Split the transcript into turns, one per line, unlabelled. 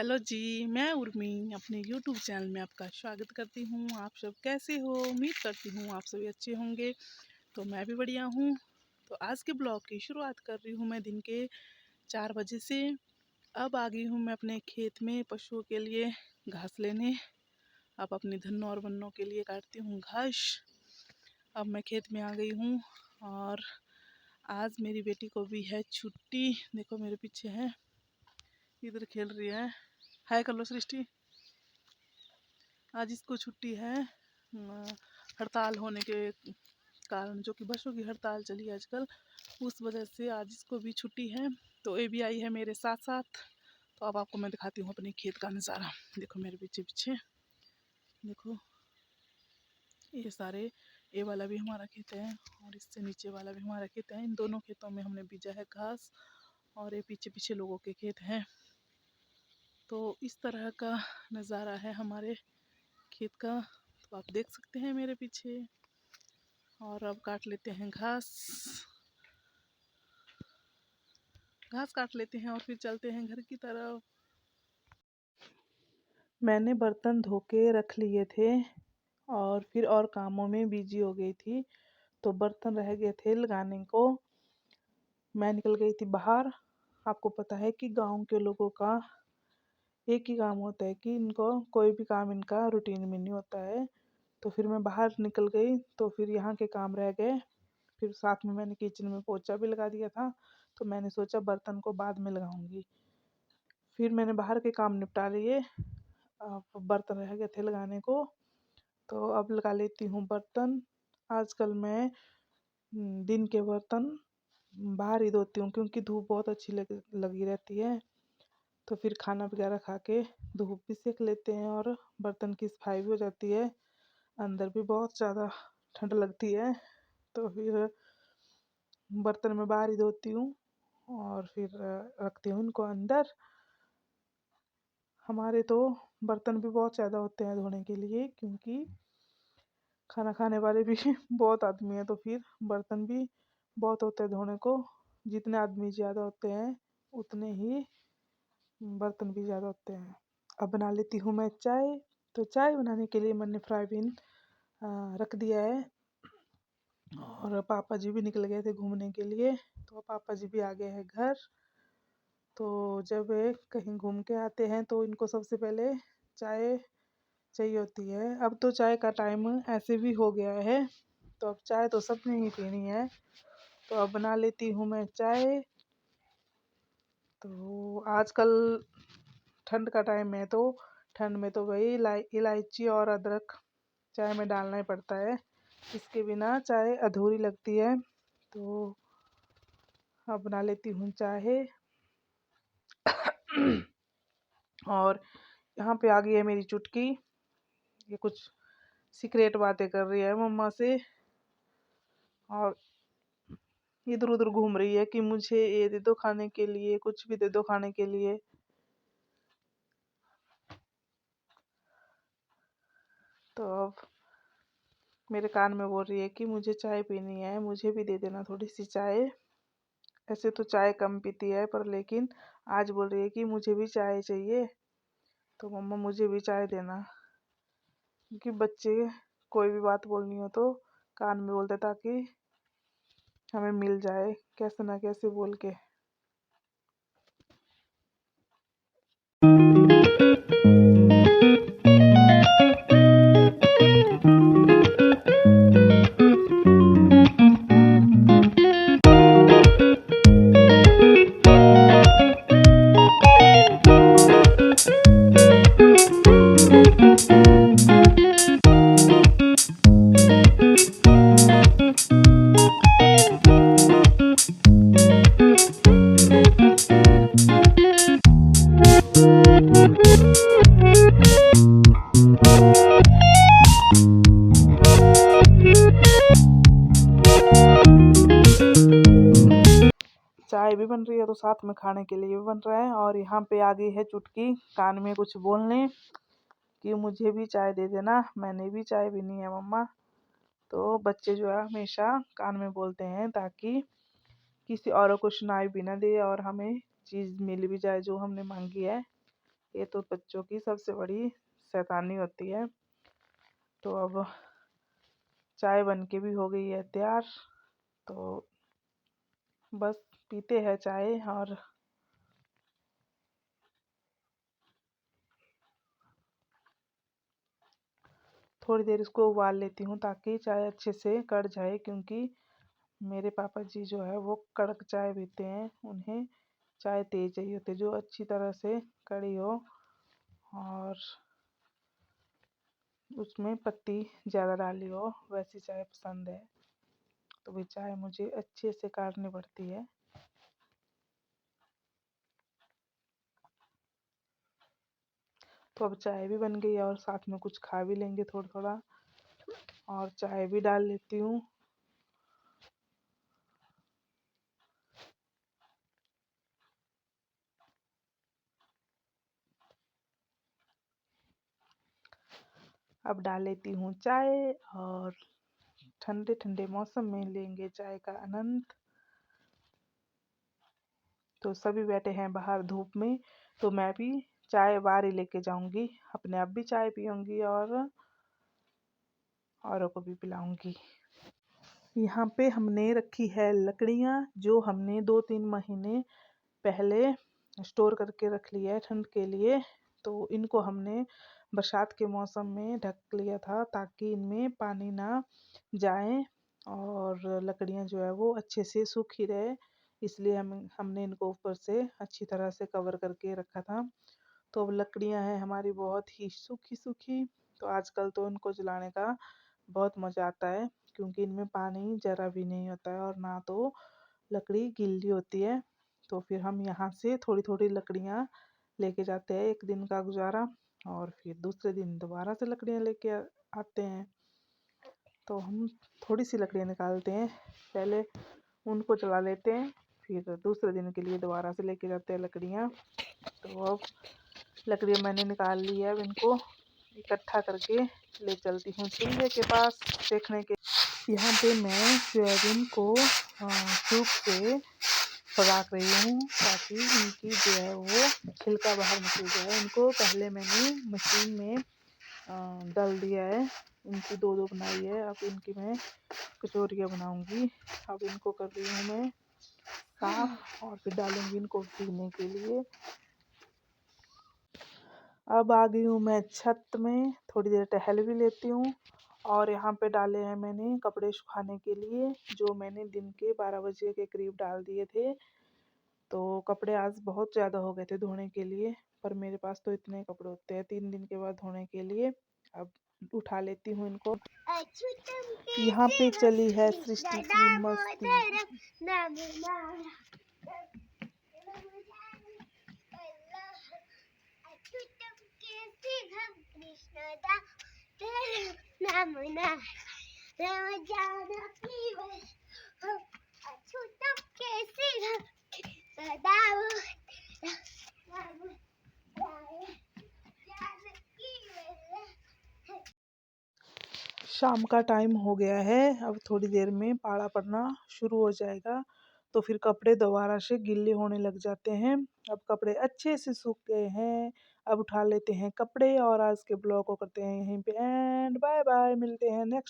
Hello जी, मैं उर्मी अपने YouTube channel में आपका स्वागत करती हूँ। आप सब कैसे हो? उम्मीद करती हूँ आप सभी अच्छे होंगे। तो मैं भी बढ़िया हूँ। तो आज के ब्लॉग की शुरुआत कर रही हूँ मैं दिन के 4 बजे से। अब आ गई हूँ मैं अपने खेत में पशुओं के लिए घास लेने। अब अपनी धन्नों और बन्नों के लिए काटती हूँ घास। अब मैं खेत में आ गई हूँ और आज मेरी बेटी को भी है छुट्टी। देखो मेरे पीछे है, इधर खेल रही है। हाय कर लो सृष्टि। आज इसको छुट्टी है हड़ताल होने के कारण, जो कि बसों की हड़ताल चली है आजकल, उस वजह से आज इसको भी छुट्टी है। तो ये भी आई है मेरे साथ साथ। तो अब आपको मैं दिखाती हूँ अपने खेत का नज़ारा। देखो मेरे पीछे पीछे देखो, ये सारे, ये वाला भी हमारा खेत है और इससे नीचे वाला भी हमारा खेत है। इन दोनों खेतों में हमने बीजा है घास और ये पीछे पीछे लोगों के खेत हैं। तो इस तरह का नज़ारा है हमारे खेत का। तो आप देख सकते हैं मेरे पीछे। और अब काट लेते हैं घास। घास काट लेते हैं और फिर चलते हैं घर की तरफ। मैंने बर्तन धो के रख लिए थे और फिर और कामों में बिजी हो गई थी, तो बर्तन रह गए थे लगाने को। मैं निकल गई थी बाहर। आपको पता है कि गांव के लोगों का एक ही काम होता है कि इनको कोई भी काम इनका रूटीन में नहीं होता है। तो फिर मैं बाहर निकल गई, तो फिर यहाँ के काम रह गए। फिर साथ में मैंने किचन में पोछा भी लगा दिया था, तो मैंने सोचा बर्तन को बाद में लगाऊंगी। फिर मैंने बाहर के काम निपटा लिए। अब बर्तन रह गए थे लगाने को, तो अब लगा लेती हूँ बर्तन। आजकल मैं दिन के बर्तन बाहर ही धोती हूँ, क्योंकि धूप बहुत अच्छी लगी रहती है। तो फिर खाना वगैरह खा के धूप भी सेक लेते हैं और बर्तन की सफाई भी हो जाती है। अंदर भी बहुत ज़्यादा ठंड लगती है, तो फिर बर्तन में बाहर ही धोती हूँ और फिर रखती हूँ उनको अंदर। हमारे तो बर्तन भी बहुत ज़्यादा होते हैं धोने के लिए, क्योंकि खाना खाने वाले भी बहुत आदमी हैं, तो फिर बर्तन भी बहुत होते हैं धोने को। जितने आदमी ज़्यादा होते हैं उतने ही बर्तन भी ज़्यादा होते हैं। अब बना लेती हूँ मैं चाय। तो चाय बनाने के लिए मैंने फ्राई पैन रख दिया है और पापा जी भी निकल गए थे घूमने के लिए। तो पापा जी भी आ गए हैं घर। तो जब ये कहीं घूम के आते हैं तो इनको सबसे पहले चाय चाहिए होती है। अब तो चाय का टाइम ऐसे भी हो गया है, तो अब चाय तो सबने ही पीनी है। तो अब बना लेती हूँ मैं चाय। तो आजकल ठंड का टाइम है, तो ठंड में तो वही इलायची और अदरक चाय में डालना ही पड़ता है। इसके बिना चाय अधूरी लगती है। तो अब बना लेती हूँ चाय। और यहाँ पे आ गई है मेरी चुटकी। ये कुछ सीक्रेट बातें कर रही है मम्मा से और इधर उधर घूम रही है कि मुझे ये दे दो खाने के लिए, कुछ भी दे दो खाने के लिए। तो अब मेरे कान में बोल रही है कि मुझे चाय पीनी है, मुझे भी दे देना थोड़ी सी चाय। ऐसे तो चाय कम पीती है, पर लेकिन आज बोल रही है कि मुझे भी चाय चाहिए। तो मम्मा मुझे भी चाय देना, क्योंकि बच्चे कोई भी बात बोलनी हो तो कान में बोलते, ताकि हमें मिल जाए कैसे ना कैसे बोल के। चाय भी बन रही है तो साथ में खाने के लिए भी बन रहा है। और यहाँ पे आ गई है चुटकी कान में कुछ बोलने कि मुझे भी चाय दे देना, मैंने भी चाय पीनी है मम्मा। तो बच्चे जो है हमेशा कान में बोलते हैं, ताकि किसी और को सुनाई भी ना दे और हमें चीज़ मिल भी जाए जो हमने मांगी है। ये तो बच्चों की सबसे बड़ी शैतानी होती है। तो अब चाय बन के भी हो गई है तैयार, तो बस पीते हैं चाय। और थोड़ी देर इसको उबाल लेती हूँ ताकि चाय अच्छे से कढ़ जाए, क्योंकि मेरे पापा जी जो है वो कड़क चाय पीते हैं, उन्हें चाय तेज चाहिए होती है, जो अच्छी तरह से कड़ी हो और उसमें पत्ती ज़्यादा डाली हो, वैसी चाय पसंद है। तो भी चाय मुझे अच्छे से काढ़नी पड़ती है। तो अब चाय भी बन गई है और साथ में कुछ खा भी लेंगे थोड़ा थोड़ा, और चाय भी डाल लेती हूँ। अब डाल लेती हूँ चाय और ठंडे ठंडे मौसम में लेंगे चाय का आनंद। तो सभी बैठे हैं बाहर धूप में, तो मैं भी चाय बारी लेके जाऊंगी, अपने आप भी चाय पीऊंगी और औरों को भी पिलाऊंगी। यहाँ पे हमने रखी है लकड़ियाँ, जो हमने 2-3 महीने पहले स्टोर करके रख लिया है ठंड के लिए। तो इनको हमने बरसात के मौसम में ढक लिया था ताकि इनमें पानी ना जाए और लकड़ियाँ जो है वो अच्छे से सूखी रहे, इसलिए हमने इनको ऊपर से अच्छी तरह से कवर करके रखा था। तो अब लकड़ियाँ हैं हमारी बहुत ही सूखी सूखी, तो आजकल तो इनको जलाने का बहुत मज़ा आता है, क्योंकि इनमें पानी ज़रा भी नहीं होता है और ना तो लकड़ी गीली होती है। तो फिर हम यहाँ से थोड़ी थोड़ी लकड़ियाँ लेके जाते हैं, एक दिन का गुजारा, और फिर दूसरे दिन दोबारा से लकड़ियाँ लेके आते हैं। तो हम थोड़ी सी लकड़ियाँ निकालते हैं, पहले उनको जला लेते हैं, फिर दूसरे दिन के लिए दोबारा से लेके जाते हैं लकड़ियाँ। तो अब लकड़ियाँ मैंने निकाल ली है, अब इनको इकट्ठा करके ले चलती हूँ चूल्हे के पास सेकने के। यहाँ पे मैं सोयाबीन को सूप से पका रही हूँ ताकि इनकी जो है वो छिलका बाहर निकल जाए। इनको पहले मैंने मशीन में डाल दिया है, इनकी 2-2 बनाई है। अब इनकी मैं कचौरियाँ बनाऊंगी। अब इनको कर रही हूँ मैं साफ और फिर डालूंगी इनको पीने के लिए। अब आ गई हूँ मैं छत में, थोड़ी देर टहल भी लेती हूँ। और यहाँ पे डाले हैं मैंने कपड़े सुखाने के लिए, जो मैंने दिन के 12 बजे के करीब डाल दिए थे। तो कपड़े आज बहुत ज़्यादा हो गए थे धोने के लिए, पर मेरे पास तो इतने कपड़े होते हैं 3 दिन के बाद धोने के लिए। अब उठा लेती हूँ इनको। यहाँ पे चली है सृष्टि की मस्ती। शाम का टाइम हो गया है, अब थोड़ी देर में पाला पड़ना शुरू हो जाएगा, तो फिर कपड़े दोबारा से गीले होने लग जाते हैं। अब कपड़े अच्छे से सूख गए हैं, अब उठा लेते हैं कपड़े और आज के ब्लॉग को करते हैं यहीं पे एंड। बाय बाय, मिलते हैं नेक्स्ट